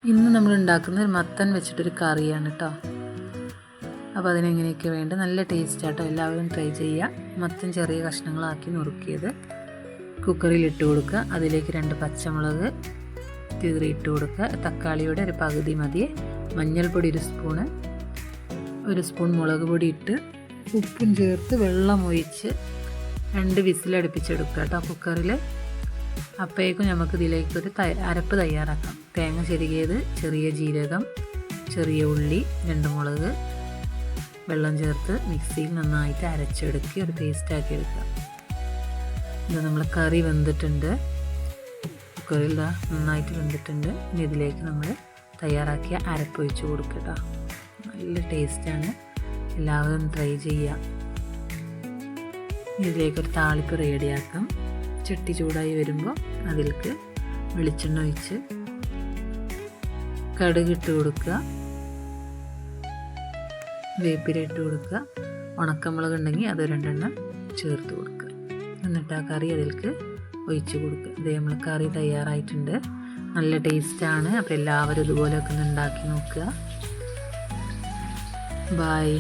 ഇന്ന് നമ്മൾ ഉണ്ടാക്കുന്ന ഒരു മത്തൻ വെച്ചിട്ടൊരു കറിയാണ് കേട്ടോ. അപ്പോൾ അതിനെങ്ങനെയൊക്കെ വേണ്ട നല്ല ടേസ്റ്റ് ആട്ടോ, എല്ലാവരും ട്രൈ ചെയ്യുക. മത്തൻ ചെറിയ കഷ്ണങ്ങളാക്കി നുറുക്കിയത് കുക്കറിൽ ഇട്ട് കൊടുക്കുക. അതിലേക്ക് 2 പച്ചമുളക് കീറിയിട്ട് കൊടുക്കുക. തക്കാളിയുടെ ഒരു പകുതി മതി. മഞ്ഞൾപ്പൊടി 1 സ്പൂണ്, 1 സ്പൂൺ മുളക് പൊടി ഇട്ട് ഉപ്പും ചേർത്ത് വെള്ളം ഒഴിച്ച് 2 വിസിലടുപ്പിച്ചെടുക്കുക കേട്ടോ കുക്കറിൽ. അപ്പോഴേക്കും നമുക്ക് ഇതിലേക്കൊരു അരപ്പ് തയ്യാറാക്കാം. തേങ്ങ ചെരുകിയത്, ചെറിയ ജീരകം, ചെറിയ ഉള്ളി, 2 മുളക്, വെള്ളം ചേർത്ത് മിക്സിയിൽ നന്നായിട്ട് അരച്ചെടുക്കുക, ഒരു പേസ്റ്റാക്കി എടുക്കുക. ഇത് നമ്മൾ കറി വെന്തിട്ടുണ്ട്, കുക്കറിൽ നന്നായിട്ട് വെന്തിട്ടുണ്ട്. ഇനി ഇതിലേക്ക് നമ്മൾ തയ്യാറാക്കിയ അരപ്പ് ഒഴിച്ച് കൊടുക്കുക കേട്ടോ. നല്ല ടേസ്റ്റാണ്, എല്ലാവരും ട്രൈ ചെയ്യുക. ഇതിലേക്കൊരു താളിപ്പ് റെഡിയാക്കാം. ചട്ടി ചൂടായി വരുമ്പോൾ അതിലേക്ക് വെളിച്ചെണ്ണ ഒഴിച്ച് കടുക് ഇട്ട് കൊടുക്കുക, വേപ്പില ഇട്ട് കൊടുക്കുക, ഉണക്കമുളക് ഉണ്ടെങ്കിൽ അത് 2 ചേർത്ത് കൊടുക്കുക. എന്നിട്ട് ആ കറി അതിലേക്ക് ഒഴിച്ച് കൊടുക്കുക. ഇത് നമ്മൾ കറി തയ്യാറായിട്ടുണ്ട്, നല്ല ടേസ്റ്റാണ്. അപ്പോൾ എല്ലാവരും ഇതുപോലെയൊക്കെ ഒന്ന് ഉണ്ടാക്കി നോക്കുക. ബൈ.